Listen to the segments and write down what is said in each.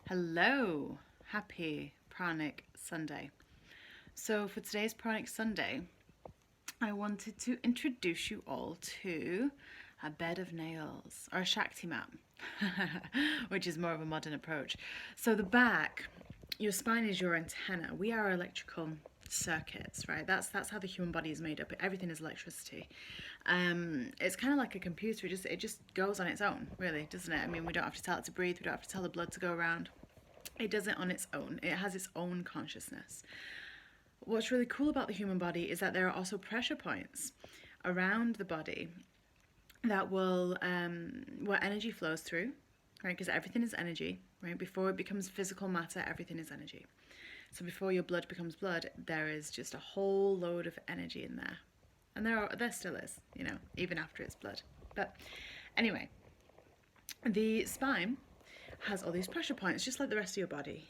Hello, happy Pranic Sunday. So, for today's Pranic Sunday, I wanted to introduce you all to a bed of nails or a Shakti Mat, which is more of a modern approach. So, the back, your spine is your antenna. We are electrical circuits, right? That's how the human body is made up. Everything is electricity. It's kind of like a computer. It just goes on its own, really, doesn't it? I mean, we don't have to tell it to breathe. We don't have to tell the blood to go around. It does it on its own. It has its own consciousness. What's really cool about the human body is that there are also pressure points around the body that will where energy flows through, right? Because everything is energy, right? Before it becomes physical matter, everything is energy. So before your blood becomes blood, there is just a whole load of energy in there, and there still is, even after it's blood. But anyway, the spine has all these pressure points, just like the rest of your body.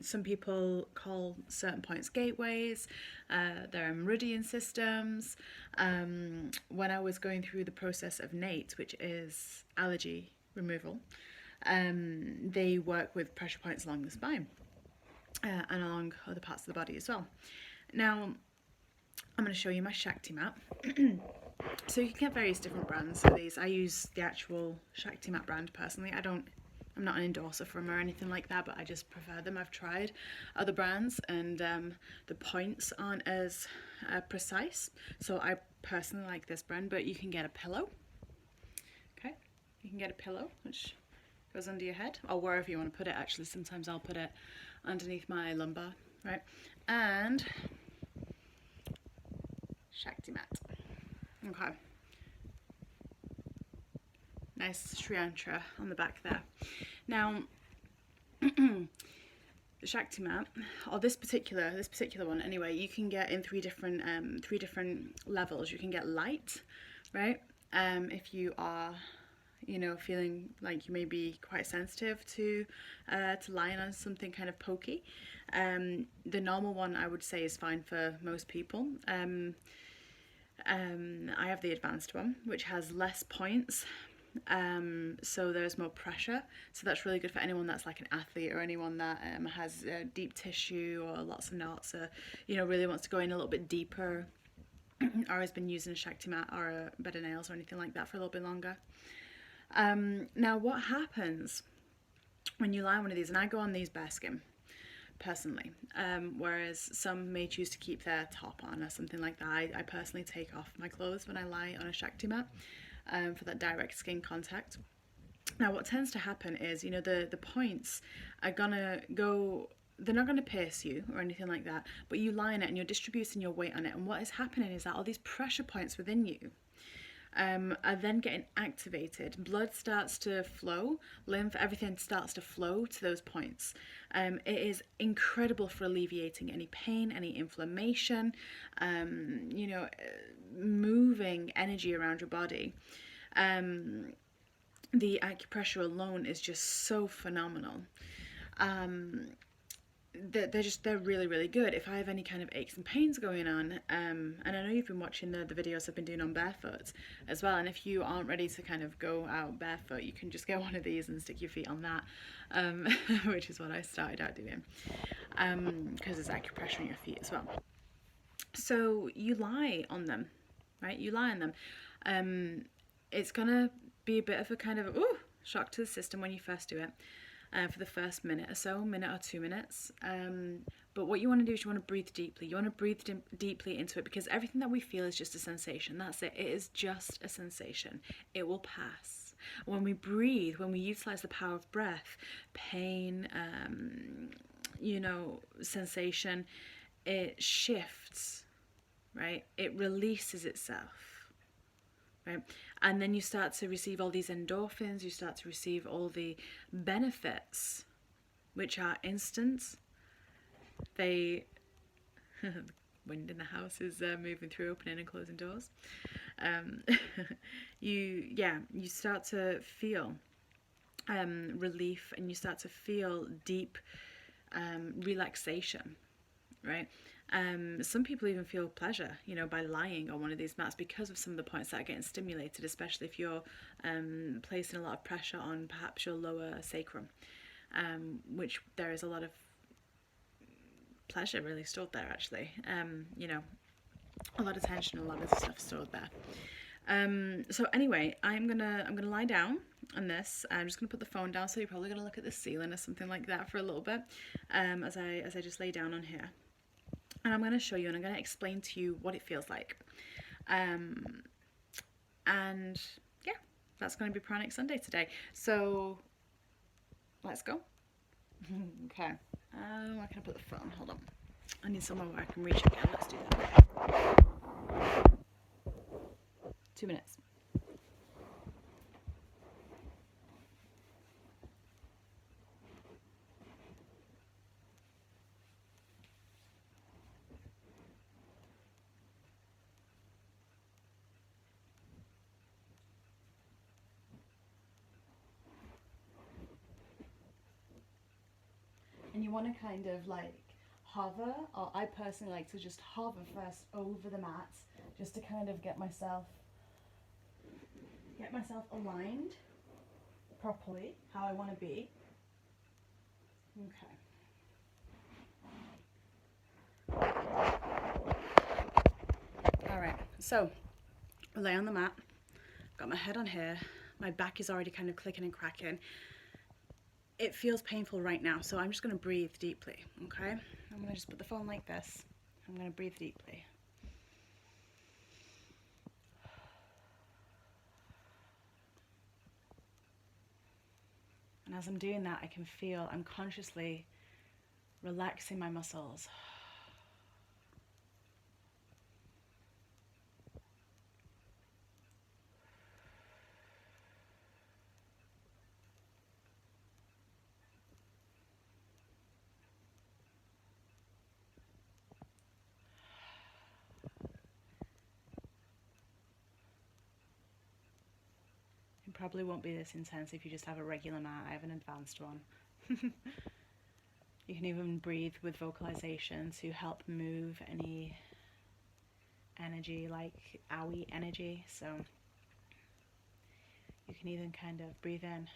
Some people call certain points gateways. There are meridian systems. When I was going through the process of NATE, which is allergy removal, they work with pressure points along the spine and along other parts of the body as well. Now, I'm going to show you my Shakti Mat. So you can get various different brands of these. I use the actual Shakti Mat brand personally. I'm not an endorser for them or anything like that, but I just prefer them. I've tried other brands and the points aren't as precise. So I personally like this brand, but you can get a pillow. Okay, you can get a pillow which goes under your head or wherever you want to put it. Actually, sometimes I'll put it underneath my lumbar, right? And Shakti Mat. Okay. Nice Sri Yantra on the back there. Now, the Shakti Mat, or this particular one anyway, you can get in three different levels. You can get light, right? If you are, feeling like you may be quite sensitive to lying on something kind of pokey. The normal one I would say is fine for most people. I have the advanced one, which has less points. So there's more pressure, so that's really good for anyone that's like an athlete or anyone that has deep tissue or lots of knots, or really wants to go in a little bit deeper, or has been using a Shakti Mat or a bed of nails or anything like that for a little bit longer. Now what happens when you lie on one of these, and I go on these bareskin personally, whereas some may choose to keep their top on or something like that. I personally take off my clothes when I lie on a Shakti Mat for that direct skin contact. Now what tends to happen is, the points are gonna go, they're not going to pierce you or anything like that, but you lie on it and you're distributing your weight on it, and what is happening is that all these pressure points within you are then getting activated. Blood starts to flow, lymph, everything starts to flow to those points. It is incredible for alleviating any pain, any inflammation, moving energy around your body. The acupressure alone is just so phenomenal. They're really, really good if I have any kind of aches and pains going on. And I know you've been watching the videos I've been doing on barefoot as well, and if you aren't ready to kind of go out barefoot, you can just get one of these and stick your feet on that, which is what I started out doing, because there's acupressure on your feet as well. So you lie on them, right? You lie on them. It's gonna be a bit of a kind of shock to the system when you first do it. For the first minute or so, minute or 2 minutes. But what you want to do is you want to breathe deeply. You want to breathe deeply into it, because everything that we feel is just a sensation. That's it. It is just a sensation. It will pass. When we breathe, when we utilize the power of breath, pain, sensation, it shifts, right? It releases itself. Right? And then you start to receive all these endorphins, you start to receive all the benefits, which are instant. The wind in the house is moving through, opening and closing doors. You start to feel relief, and you start to feel deep relaxation, right? Some people even feel pleasure, by lying on one of these mats, because of some of the points that are getting stimulated, especially if you're placing a lot of pressure on perhaps your lower sacrum. which there is a lot of pleasure really stored there, actually. You know, a lot of tension, a lot of stuff stored there. So anyway, I'm gonna lie down on this. I'm just gonna put the phone down, so you're probably gonna look at the ceiling or something like that for a little bit, as I just lay down on here, and I'm gonna show you and I'm gonna explain to you what it feels like, and yeah, that's gonna be Pranic Sunday today. So let's go. Okay. Where can I put the phone? Hold on. I need somewhere where I can reach again. Let's do that. 2 minutes. And you want to kind of like hover, or I personally like to just hover first over the mat, just to kind of get myself aligned properly how I want to be. Okay. All right, so I lay on the mat, got my head on here, my back is already kind of clicking and cracking. It feels painful right now, so I'm just going to breathe deeply, okay? I'm going to just put the phone like this. I'm going to breathe deeply. And as I'm doing that, I can feel I'm consciously relaxing my muscles. It probably won't be this intense if you just have a regular mat. I have an advanced one. You can even breathe with vocalization to help move any energy, like owie energy. So you can even kind of breathe in.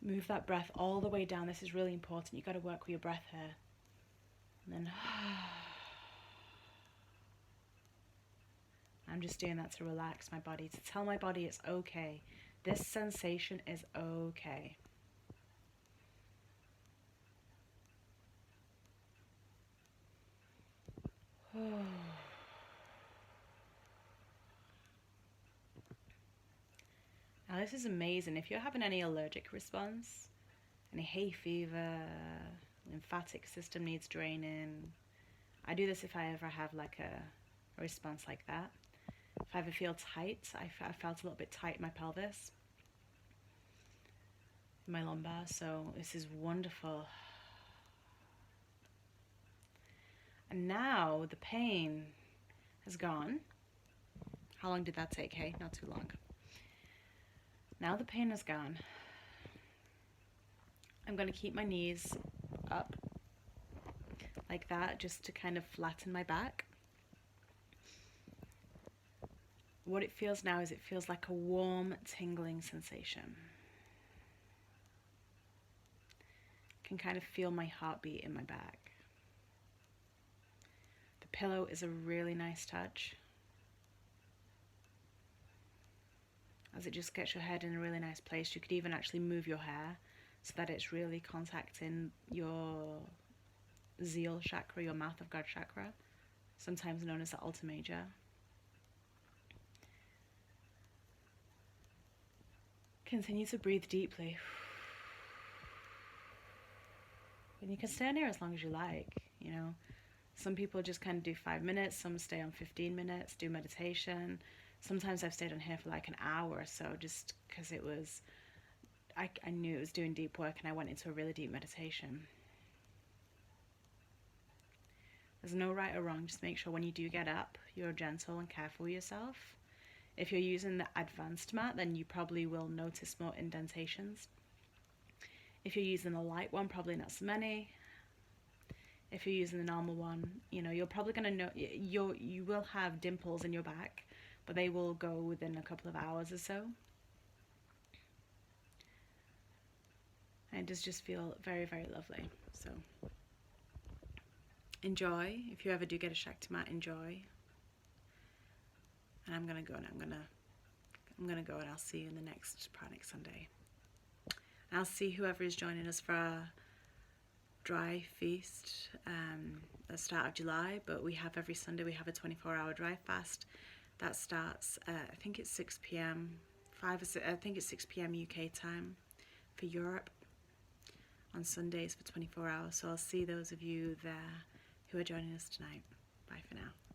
Move that breath all the way down. This is really important. You've got to work with your breath here. And then I'm just doing that to relax my body, to tell my body it's okay. This sensation is okay. Now this is amazing. If you're having any allergic response, any hay fever, lymphatic system needs draining, I do this if I ever have like a response like that. If I ever feel tight, I felt a little bit tight in my pelvis, in my lumbar, so this is wonderful. And now the pain has gone. How long did that take, hey? Not too long. Now the pain is gone. I'm going to keep my knees up like that, just to kind of flatten my back. What it feels now is it feels like a warm, tingling sensation. I can kind of feel my heartbeat in my back. The pillow is a really nice touch, as it just gets your head in a really nice place. You could even actually move your hair so that it's really contacting your Zeal chakra, your mouth of God chakra, sometimes known as the Alta Major. Continue to breathe deeply. And you can stay on here as long as you like, you know. Some people just kind of do 5 minutes, some stay on 15 minutes, do meditation. Sometimes I've stayed on here for like an hour or so, just because it was, I knew it was doing deep work, and I went into a really deep meditation. There's no right or wrong. Just make sure when you do get up, you're gentle and careful with yourself. If you're using the advanced mat, then you probably will notice more indentations. If you're using the light one, probably not so many. If you're using the normal one, you know, you're probably going to know, you will have dimples in your back, but they will go within a couple of hours or so. And it does just feel very, very lovely. So enjoy. If you ever do get a Shakti Mat, enjoy. And I'm gonna go, and I'm gonna go, and I'll see you in the next Pranic Sunday. And I'll see whoever is joining us for our dry feast at the start of July. But we have every Sunday we have a 24-hour dry fast that starts I think it's 6 p.m. I think it's 6 p.m. UK time for Europe on Sundays for 24 hours. So I'll see those of you there who are joining us tonight. Bye for now.